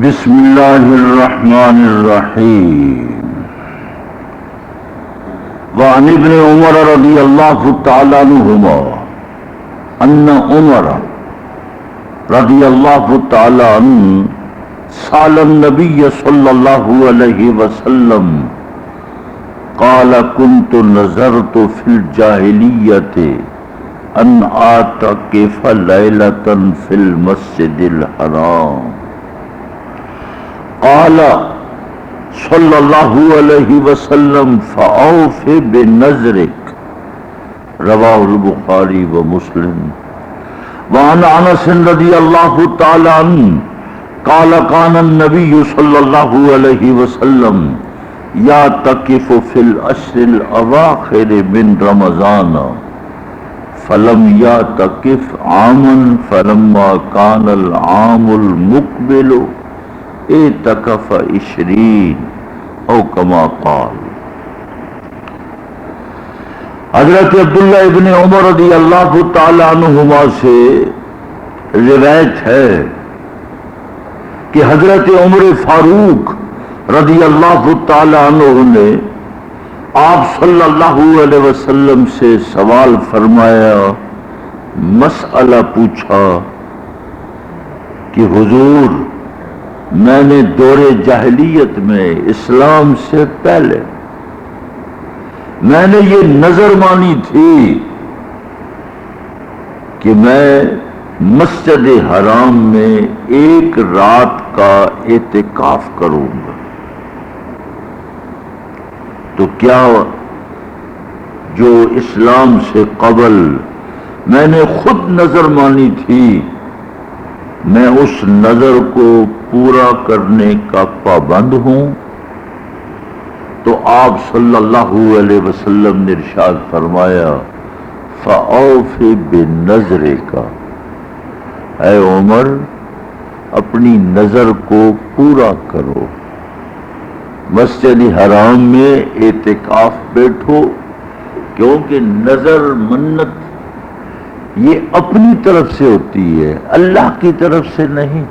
بسم اللہ الرحمن الرحیم وعن ابن عمر رضی اللہ تعالی عنہما ان عمر رضی اللہ تعالی عنہ سأل النبی صلی اللہ علیہ وسلم قال كنت نظرت في الجاہلیت ان اعتکف لیلة في المسجد الحرام قال صلی اللہ علیہ وسلم فأوف بنذرک رواہ البخاری و مسلم وعن انس رضی اللہ تعالی عنہ قال كان النبي صلی اللہ علیہ وسلم يعتكف في العشر الأواخر من رمضان فلم يعتكف عاما فلما كان العام المقبل اعتکف 20 او کما قال۔ حضرت عبداللہ ابن عمر رضی اللہ تعالی عنہما سے روایت ہے کہ حضرت عمر فاروق رضی اللہ تعالی عنہ نے آپ صلی اللہ علیہ وسلم سے سوال فرمایا، مسئلہ پوچھا کہ حضور میں نے دور جاہلیت میں اسلام سے پہلے میں نے یہ نظر مانی تھی کہ میں مسجد حرام میں ایک رات کا اعتکاف کروں گا، تو کیا جو اسلام سے قبل میں نے خود نظر مانی تھی میں اس نظر کو پورا کرنے کا پابند ہوں؟ تو آپ صلی اللہ علیہ وسلم نے ارشاد فرمایا، فَأَوْفِ بِالنَّذْرِكَ، اے عمر اپنی نظر کو پورا کرو، مسجد حرام میں اعتکاف بیٹھو، کیونکہ نظر منت یہ اپنی طرف سے ہوتی ہے، اللہ کی طرف سے نہیں۔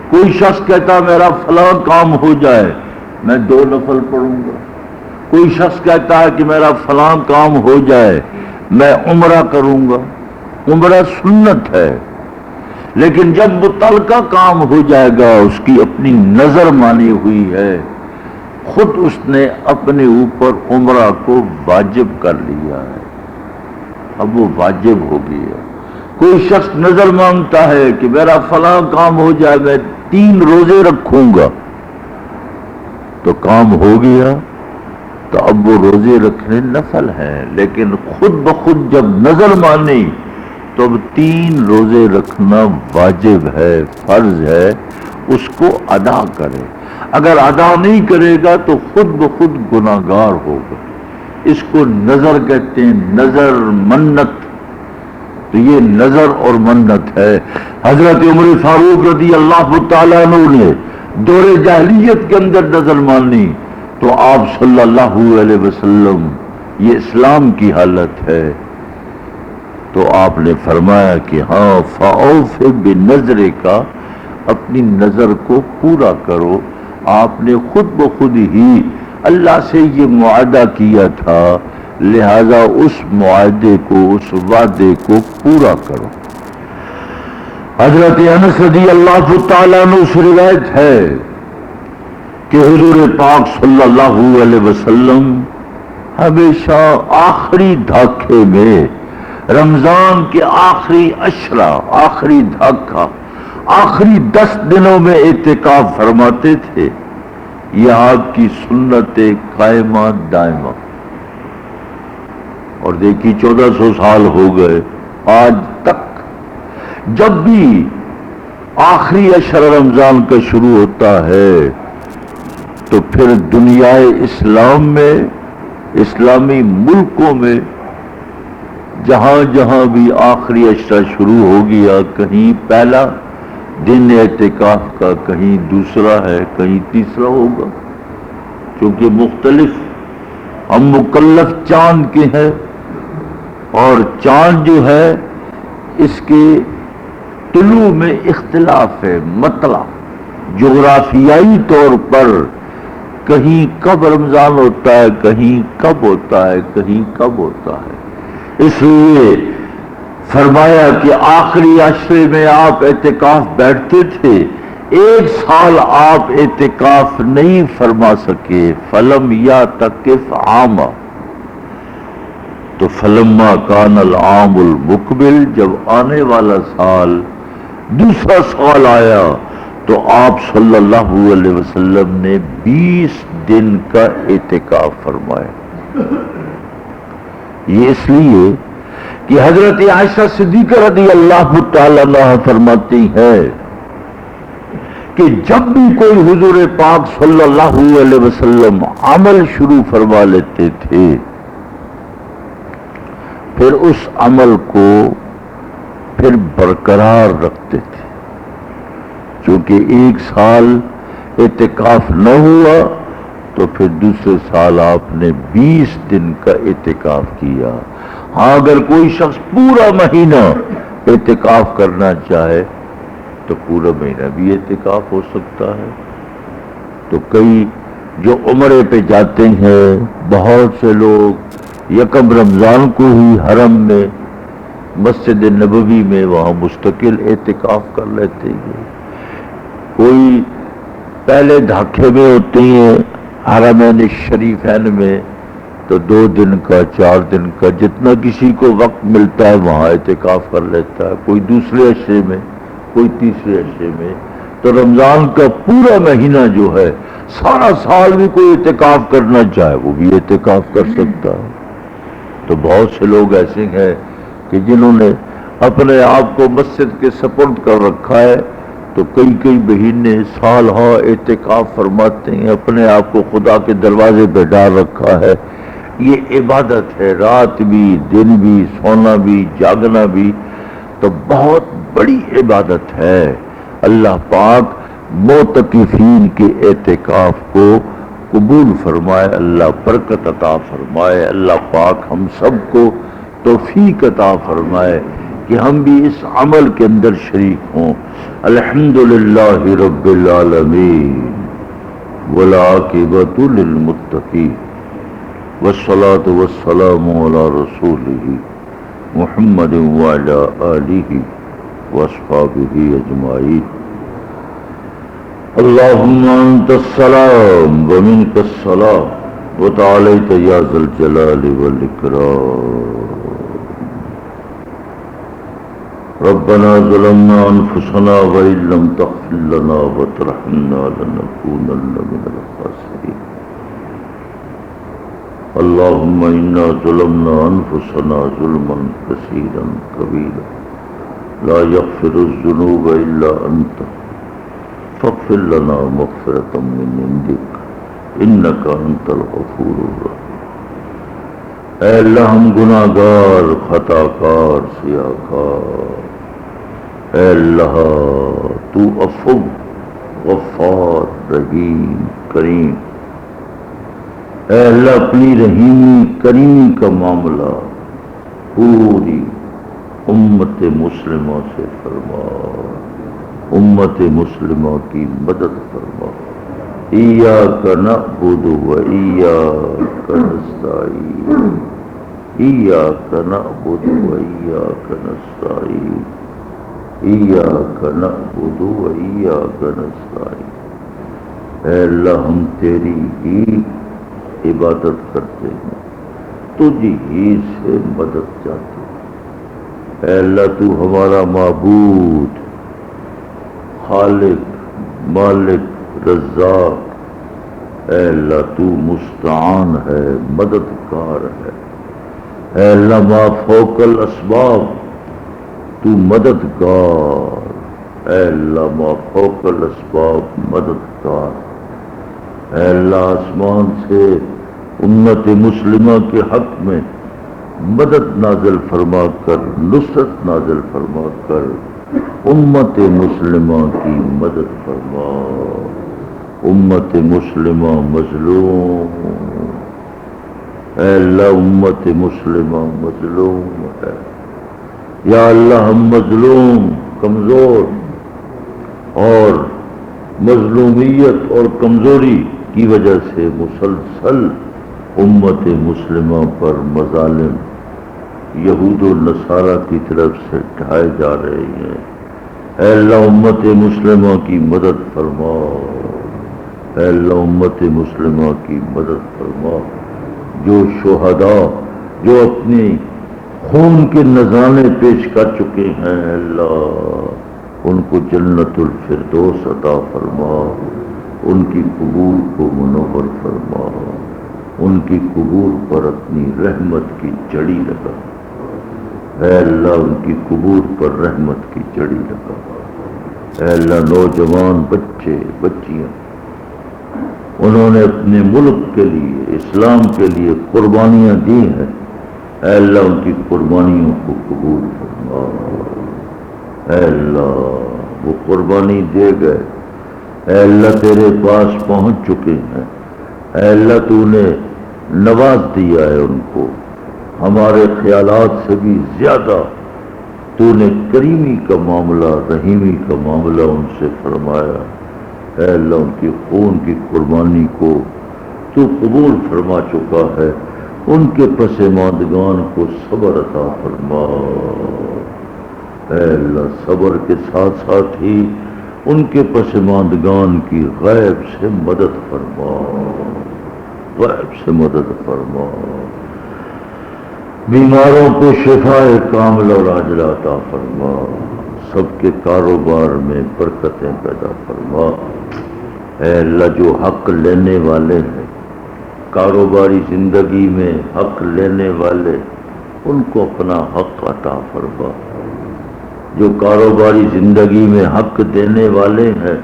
کوئی شخص کہتا میرا فلاں کام ہو جائے میں 2 نفل پڑھوں گا، کوئی شخص کہتا ہے کہ میرا فلاں کام ہو جائے میں عمرہ کروں گا، عمرہ سنت ہے، لیکن جب متعلقہ کام ہو جائے گا اس کی اپنی نظر مانی ہوئی ہے، خود اس نے اپنے اوپر عمرہ کو واجب کر لیا ہے، اب وہ واجب ہو گیا۔ کوئی شخص نظر مانگتا ہے کہ میرا فلاں کام ہو جائے میں 3 روزے رکھوں گا، تو کام ہو گیا، تو اب وہ روزے رکھنے نفل ہیں، لیکن خود بخود جب نظر مانی تو اب 3 روزے رکھنا واجب ہے، فرض ہے، اس کو ادا کرے۔ اگر ادا نہیں کرے گا تو خود بخود گناہگار ہوگا۔ اس کو نظر کہتے ہیں، نظر منت، تو یہ نظر اور منت ہے۔ حضرت عمر فاروق رضی اللہ تعالیٰ عنہ نے دور جاہلیت کے اندر نظر مانی تو آپ صلی اللہ علیہ وسلم، یہ اسلام کی حالت ہے، تو آپ نے فرمایا کہ ہاں فَأَوْفِ بِنَذْرِكَ، اپنی نظر کو پورا کرو۔ آپ نے خود بخود ہی اللہ سے یہ معاہدہ کیا تھا، لہذا اس معاہدے کو، اس وعدے کو پورا کرو۔ حضرت انس رضی اللہ تعالیٰ عنہ سے روایت ہے کہ حضور پاک صلی اللہ علیہ وسلم ہمیشہ آخری دھاکے میں، رمضان کے آخری عشرہ، آخری دھاکہ، آخری 10 دنوں میں اعتکاف فرماتے تھے۔ یہ آپ کی سنت قائمہ دائمہ، اور دیکھی 1400 سال ہو گئے آج تک جب بھی آخری عشرہ رمضان کا شروع ہوتا ہے تو پھر دنیا اسلام میں، اسلامی ملکوں میں جہاں جہاں بھی آخری عشرہ شروع ہو گیا، کہیں پہلا دن اعتکاف کا، کہیں دوسرا ہے، کہیں تیسرا ہوگا، کیونکہ مختلف ہم مکلف چاند کے ہیں، اور چاند جو ہے اس کے طلوع میں اختلاف ہے، مطلب جغرافیائی طور پر کہیں کب رمضان ہوتا ہے، کہیں کب ہوتا ہے، کہیں کب ہوتا ہے۔ اس لیے فرمایا کہ آخری عشرے میں آپ اعتکاف بیٹھتے تھے، ایک سال آپ اعتکاف نہیں فرما سکے، فلم یا تکف عاما، تو فلما کان العام المقبل، جب آنے والا سال دوسرا سال آیا تو آپ صلی اللہ علیہ وسلم نے 20 دن کا اعتکاف فرمایا۔ یہ اس لیے کہ حضرت عائشہ صدیقہ رضی اللہ تعالی عنہا فرماتی ہے کہ جب بھی کوئی حضور پاک صلی اللہ علیہ وسلم عمل شروع فرما لیتے تھے، پھر اس عمل کو پھر برقرار رکھتے تھے۔ چونکہ ایک سال اعتکاف نہ ہوا تو پھر دوسرے سال آپ نے 20 دن کا اعتکاف کیا۔ ہاں اگر کوئی شخص پورا مہینہ اعتکاف کرنا چاہے تو پورا مہینہ بھی اعتکاف ہو سکتا ہے۔ تو کئی جو عمرے پہ جاتے ہیں، بہت سے لوگ یکم رمضان کو ہی حرم میں مسجد نبوی میں وہاں مستقل اعتکاف کر لیتے ہیں۔ کوئی پہلے دھاکے میں ہوتے ہیں حرمین شریفین میں، تو 2 دن کا 4 دن کا جتنا کسی کو وقت ملتا ہے وہاں اعتکاف کر لیتا ہے، کوئی دوسرے عشرے میں، کوئی تیسرے عشرے میں۔ تو رمضان کا پورا مہینہ جو ہے، سارا سال بھی کوئی اعتکاف کرنا چاہے وہ بھی اعتکاف کر سکتا ہے۔ تو بہت سے لوگ ایسے ہیں کہ جنہوں نے اپنے آپ کو مسجد کے سپرد کر رکھا ہے، تو کئی مہینے سال ہاں اعتکاف فرماتے ہیں، اپنے آپ کو خدا کے دروازے پہ ڈال رکھا ہے۔ یہ عبادت ہے، رات بھی، دن بھی، سونا بھی، جاگنا بھی، تو بہت بڑی عبادت ہے۔ اللہ پاک معتکفین کے اعتکاف کو قبول فرمائے، اللہ برکت عطا فرمائے، اللہ پاک ہم سب کو توفیق عطا فرمائے کہ ہم بھی اس عمل کے اندر شریک ہوں۔ الحمدللہ رب العالمین والعاقبۃ للمتقین والصلاة والسلام علی رسولہ محمد وعلی آلہ واصحابہ اجمعین۔ اللہم انت السلام ومنک السلام وتعالیت یا ذا الجلال والاکرام۔ ربنا ظلمنا انفسنا وان لم تغفر لنا وترحمنا لنكونن من الخاسرين۔ اللهم انا ظلمنا انفسنا ظلما كثيرا كبيرا لا يغفر الذنوب الا انت فاغفر لنا مغفرة من عندك انك انت الغفور الرحيم۔ اے اللہ ہم گناہ گار، خطا کار، سیاہ کار، اے اللہ تو عفو، غفار، رحیم، کریم، اے اللہ اپنی رحیمی کریمی کا معاملہ پوری امت مسلمہ سے فرما، امت مسلمہ کی مدد فرما۔ ایاک نعبد و ایاک نستعین، ایاک نعبد و ایاک نستعین، ایاک نعبد و ایاک نستعین۔ اے اللہ ہم تیری ہی عبادت کرتے ہیں، تجھ ہی سے مدد چاہتے ہیں۔ اے اللہ تو ہمارا معبود، خالق، مالک، رزاق، اے اللہ تو مستعان ہے، مددگار ہے۔ اے اللہ ما فوق الاسباب تو مددگار، اے اللہ ما فوق الاسباب مددگار۔ اے اللہ آسمان سے امت مسلمہ کے حق میں مدد نازل فرما کر، نصرت نازل فرما کر امت مسلمہ کی مدد فرما۔ امت مسلمہ مظلوم، اے اللہ امت مسلمہ مظلوم ہے، یا اللہ ہم مظلوم کمزور اور مظلومیت اور کمزوری کی وجہ سے مسلسل امت مسلمہ پر مظالم یہود و نصارہ کی طرف سے ڈھائے جا رہے ہیں۔ اے اللہ امت مسلمہ کی مدد فرما، اے اللہ امت مسلمہ کی مدد فرما۔ جو شہداء جو اپنی خون کے نذرانے پیش کر چکے ہیں، اے اللہ ان کو جنت الفردوس عطا فرما، ان کی قبور کو منور فرما، ان کی قبور پر اپنی رحمت کی جڑی لگا، اے اللہ ان کی قبور پر رحمت کی جڑی لگا۔ اے اللہ نوجوان بچے بچیاں انہوں نے اپنے ملک کے لیے اسلام کے لیے قربانیاں دی ہیں، اے اللہ ان کی قربانیوں کو قبول فرما۔ اے اللہ وہ قربانی دے گئے، اے اللہ تیرے پاس پہنچ چکے ہیں، اے اللہ تو نے نواز دیا ہے ان کو، ہمارے خیالات سے بھی زیادہ تو نے کریمی کا معاملہ رحیمی کا معاملہ ان سے فرمایا، اے اللہ ان کی خون کی قربانی کو تو قبول فرما چکا ہے، ان کے پسماندگان کو صبر عطا فرما، اے اللہ صبر کے ساتھ ساتھ ہی ان کے پسماندگان کی غیب سے مدد فرما، غیب سے مدد فرما، بیماروں کو شفاء کامل اور عاجلہ عطا فرما، سب کے کاروبار میں برکتیں پیدا فرما، اے اللہ جو حق لینے والے ہیں کاروباری زندگی میں حق لینے والے ان کو اپنا حق عطا فرما، جو کاروباری زندگی میں حق دینے والے ہیں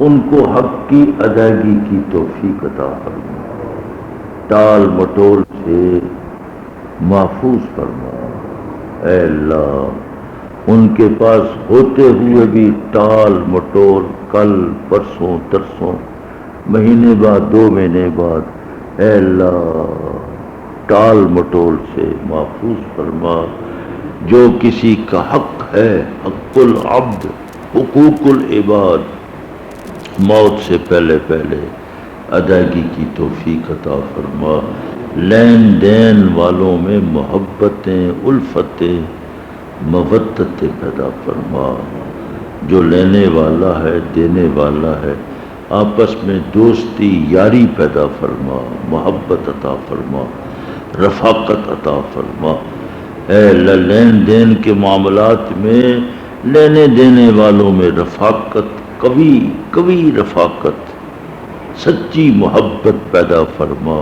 ان کو حق کی ادائیگی کی توفیق عطا فرما، ٹال مٹول سے محفوظ فرما، اے اللہ ان کے پاس ہوتے ہوئے بھی ٹال مٹول کل پرسوں ترسوں مہینے بعد 2 مہینے بعد اے اللہ ٹال مٹول سے محفوظ فرما، جو کسی کا حق ہے حق العبد حقوق العباد موت سے پہلے پہلے ادائیگی کی توفیق عطا فرما، لین دین والوں میں محبتیں الفتیں مودتیں پیدا فرما، جو لینے والا ہے دینے والا ہے آپس میں دوستی یاری پیدا فرما، محبت عطا فرما، رفاقت عطا فرما، اے اللہ لین دین کے معاملات میں لینے دینے والوں میں رفاقت قوی رفاقت سچی محبت پیدا فرما،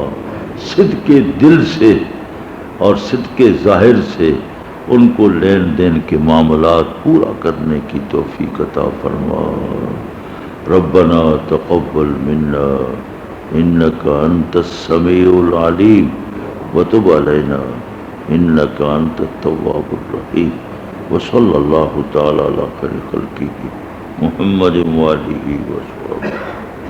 صدق دل سے اور صدق ظاہر سے ان کو لین دین کے معاملات پورا کرنے کی توفیق عطا فرما، ربنا تقبل منا انك انت السميع العليم وتب علينا انك انت التواب الرحيم وصلى الله تعالى على خير خلقه محمد وآله وصحبه